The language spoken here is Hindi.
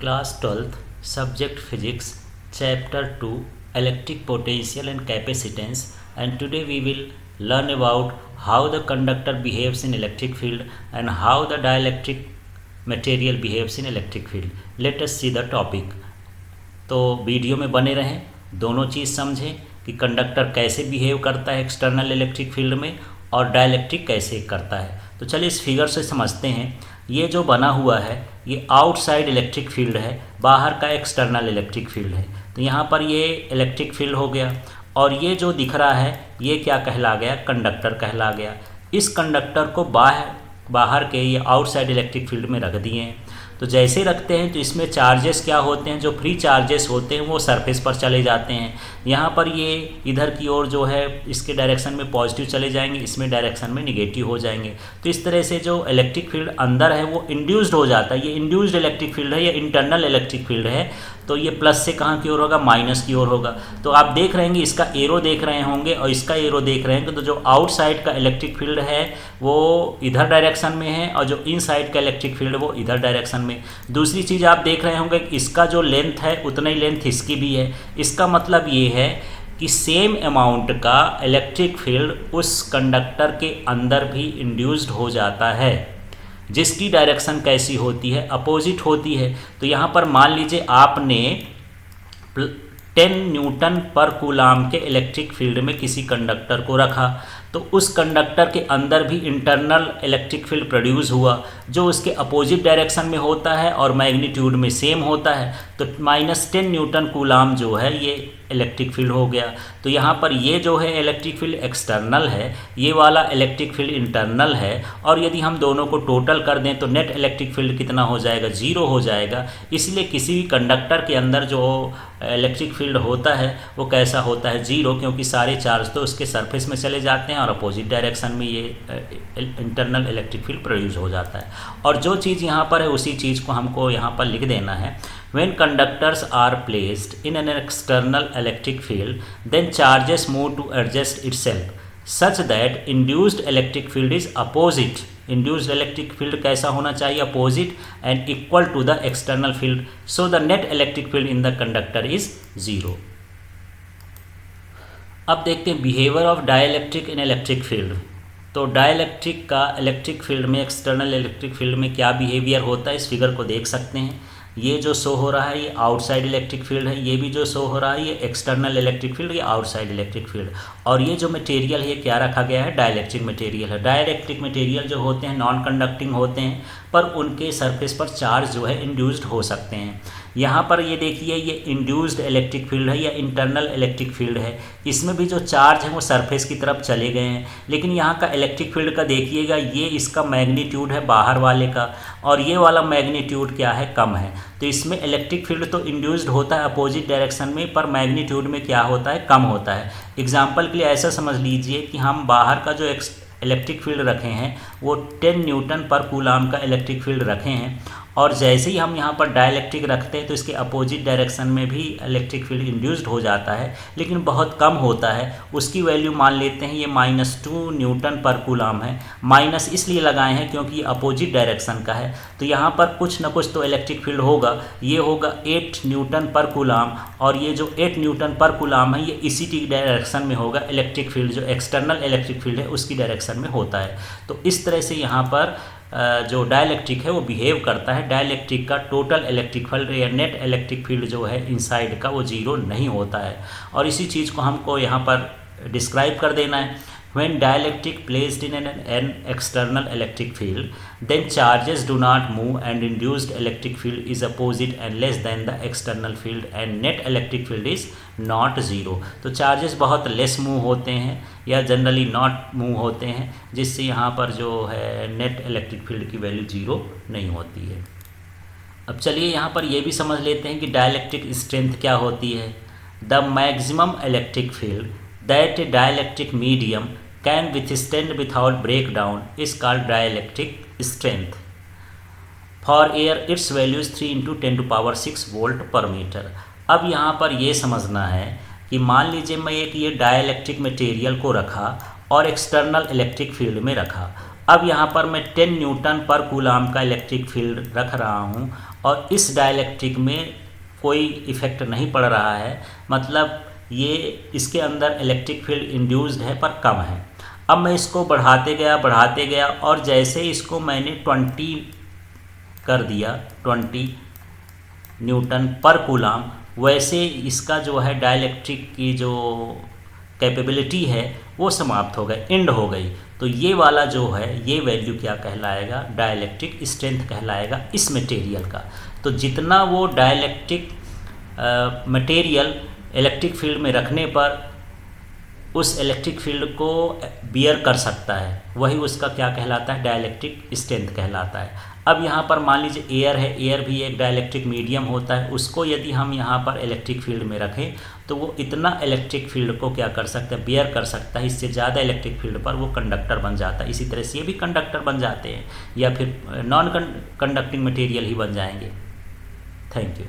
Class 12th Subject Physics Chapter 2 Electric Potential and Capacitance, and today we will learn about how the conductor behaves in electric field and how the dielectric material behaves in electric field. Let us see the topic. तो वीडियो में बने रहें, दोनों चीज़ समझें कि कंडक्टर कैसे बिहेव करता है एक्सटर्नल इलेक्ट्रिक फील्ड में और डाइलेक्ट्रिक कैसे करता है। तो चलिए इस फिगर से समझते हैं। ये जो बना हुआ है ये आउटसाइड इलेक्ट्रिक फील्ड है, बाहर का एक्सटर्नल इलेक्ट्रिक फील्ड है। तो यहाँ पर ये इलेक्ट्रिक फील्ड हो गया और ये जो दिख रहा है ये क्या कहला गया, कंडक्टर कहला गया। इस कंडक्टर को बाहर के ये आउटसाइड इलेक्ट्रिक फील्ड में रख दिए हैं। तो जैसे रखते हैं तो इसमें चार्जेस क्या होते हैं, जो फ्री चार्जेस होते हैं वो सरफेस पर चले जाते हैं। यहाँ पर ये इधर की ओर जो है इसके डायरेक्शन में पॉजिटिव चले जाएंगे, इसमें डायरेक्शन में निगेटिव हो जाएंगे। तो इस तरह से जो इलेक्ट्रिक फील्ड अंदर है वो इंड्यूस्ड हो जाता है। ये इंड्यूस्ड इलेक्ट्रिक फील्ड है, ये इंटरनल इलेक्ट्रिक फील्ड है। तो ये प्लस से कहाँ की ओर होगा, माइनस की ओर होगा। तो आप देख रहे हैं इसका एरो देख रहे होंगे और इसका एरो देख रहे हैं। तो जो आउटसाइड का इलेक्ट्रिक फील्ड है वो इधर डायरेक्शन में है और जो इनसाइड का इलेक्ट्रिक फील्ड है वो इधर डायरेक्शन में। दूसरी चीज़ आप देख रहे होंगे इसका जो लेंथ है उतना ही लेंथ इसकी भी है। इसका मतलब ये है कि सेम अमाउंट का इलेक्ट्रिक फील्ड उस कंडक्टर के अंदर भी इंड्यूस्ड हो जाता है, जिसकी डायरेक्शन कैसी होती है, अपोजिट होती है। तो यहाँ पर मान लीजिए आपने 10 न्यूटन पर कूलाम के इलेक्ट्रिक फील्ड में किसी कंडक्टर को रखा, तो उस कंडक्टर के अंदर भी इंटरनल इलेक्ट्रिक फील्ड प्रोड्यूस हुआ जो उसके अपोजिट डायरेक्शन में होता है और मैग्नीट्यूड में सेम होता है। तो -10 न्यूटन कूलाम जो है ये इलेक्ट्रिक फील्ड हो गया। तो यहाँ पर ये जो है इलेक्ट्रिक फील्ड एक्सटर्नल है, ये वाला इलेक्ट्रिक फील्ड इंटरनल है। और यदि हम दोनों को टोटल कर दें तो नेट इलेक्ट्रिक फील्ड कितना हो जाएगा, 0 हो जाएगा। इसलिए किसी भी कंडक्टर के अंदर जो इलेक्ट्रिक फील्ड होता है वो कैसा होता है, 0, क्योंकि सारे चार्ज तो उसके सरफेस में चले जाते हैं और अपोजिट डायरेक्शन में ये इंटरनल इलेक्ट्रिक फील्ड प्रोड्यूस हो जाता है। और जो चीज़ यहाँ पर है उसी चीज़ को हमको यहाँ पर लिख देना है। When conductors are placed in an external electric field, then charges move to adjust itself such that induced electric field is opposite. Induced electric field कैसा होना चाहिए, opposite and equal to the external field. So the net electric field in the conductor is 0. अब देखते हैं behaviour of dielectric in electric field. तो डाइलेक्ट्रिक का इलेक्ट्रिक फील्ड में, एक्सटर्नल इलेक्ट्रिक फील्ड में क्या बिहेवियर होता है इस फिगर को देख सकते हैं। ये जो शो हो रहा है ये आउटसाइड इलेक्ट्रिक फील्ड है, ये भी जो शो हो रहा है ये एक्सटर्नल इलेक्ट्रिक फील्ड, ये आउटसाइड इलेक्ट्रिक फील्ड। और ये जो मटेरियल है क्या रखा गया है, डाइलेक्ट्रिक मटेरियल है। डाइलेक्ट्रिक मटेरियल जो होते हैं नॉन कंडक्टिंग होते हैं, पर उनके सरफेस पर चार्ज जो है इंड्यूस्ड हो सकते हैं। यहाँ पर ये देखिए ये इंड्यूस्ड इलेक्ट्रिक फील्ड है या इंटरनल इलेक्ट्रिक फील्ड है। इसमें भी जो चार्ज है वो सरफेस की तरफ चले गए हैं, लेकिन यहाँ का इलेक्ट्रिक फील्ड का देखिएगा ये इसका मैग्नीट्यूड है बाहर वाले का और ये वाला मैग्नीट्यूड क्या है, कम है। तो इसमें इलेक्ट्रिक फील्ड तो इंड्यूस्ड होता है अपोजिट डायरेक्शन में, पर मैग्नीट्यूड में क्या होता है, कम होता है। एग्जाम्पल के लिए ऐसा समझ लीजिए कि हम बाहर का जो इलेक्ट्रिक फील्ड रखे हैं वो 10 न्यूटन पर कूलाम का इलेक्ट्रिक फील्ड रखे हैं, और जैसे ही हम यहाँ पर डाइलेक्ट्रिक रखते हैं तो इसके अपोजिट डायरेक्शन में भी इलेक्ट्रिक फील्ड इंड्यूस्ड हो जाता है, लेकिन बहुत कम होता है। उसकी वैल्यू मान लेते हैं ये -2 न्यूटन पर कूलाम है। माइनस इसलिए लगाए हैं क्योंकि ये अपोजिट डायरेक्शन का है। तो यहाँ पर कुछ ना कुछ तो इलेक्ट्रिक फील्ड होगा, ये होगा 8 न्यूटन पर कूलाम, और ये जो 8 न्यूटन पर कूलाम है ये इसी की डायरेक्शन में होगा। इलेक्ट्रिक फील्ड जो एक्सटर्नल इलेक्ट्रिक फील्ड है उसकी डायरेक्शन में होता है। तो इस तरह से यहाँ पर जो डाइलेक्ट्रिक है वो बिहेव करता है। डाइलेक्ट्रिक का टोटल इलेक्ट्रिक फील्ड या नेट इलेक्ट्रिक फील्ड जो है इनसाइड का वो 0 नहीं होता है। और इसी चीज़ को हमको यहाँ पर डिस्क्राइब कर देना है। When dielectric placed in an external electric field, then charges do not move and induced electric field is opposite and less than the external field and net electric field is not 0. तो चार्जेस बहुत लेस मूव होते हैं या जनरली नॉट मूव होते हैं, जिससे यहाँ पर जो है नेट इलेक्ट्रिक फील्ड की वैल्यू 0 नहीं होती है। अब चलिए यहाँ पर ये भी समझ लेते हैं कि डाइलेक्ट्रिक स्ट्रेंथ क्या होती है। The maximum electric field that a dielectric medium can withstand without breakdown is called dielectric strength. For air its value is 3 × 10⁶ volt पर मीटर। अब यहाँ पर ये समझना है कि मान लीजिए मैं एक ये डाइलेक्ट्रिक मटेरियल को रखा और एक्सटर्नल इलेक्ट्रिक फील्ड में रखा। अब यहाँ पर मैं 10 न्यूटन पर कूलाम का इलेक्ट्रिक फील्ड रख रहा हूँ और इस डाइलेक्ट्रिक में कोई इफेक्ट नहीं पड़ रहा है, मतलब ये इसके अंदर इलेक्ट्रिक फील्ड इंड्यूस्ड है पर कम है। अब मैं इसको बढ़ाते गया और जैसे इसको मैंने 20 कर दिया, 20 न्यूटन पर कूलाम, वैसे इसका जो है डाइलेक्ट्रिक की जो कैपेबिलिटी है वो समाप्त हो गई, एंड हो गई। तो ये वाला जो है ये वैल्यू क्या कहलाएगा, डाइलेक्ट्रिक स्ट्रेंथ कहलाएगा इस मटेरियल का। तो जितना वो डाइलेक्ट्रिक मटेरियल इलेक्ट्रिक फील्ड में रखने पर उस इलेक्ट्रिक फील्ड को बियर कर सकता है, वही उसका क्या कहलाता है, डाइलेक्ट्रिक स्ट्रेंथ कहलाता है। अब यहाँ पर मान लीजिए एयर है, एयर भी एक डाइलेक्ट्रिक मीडियम होता है, उसको यदि हम यहाँ पर इलेक्ट्रिक फील्ड में रखें तो वो इतना इलेक्ट्रिक फील्ड को क्या कर सकता है, बियर कर सकता है। इससे ज़्यादा इलेक्ट्रिक फील्ड पर वो कंडक्टर बन जाता है। इसी तरह से ये भी कंडक्टर बन जाते हैं या फिर नॉन कंडक्टिंग मटेरियल ही बन जाएंगे। Thank you.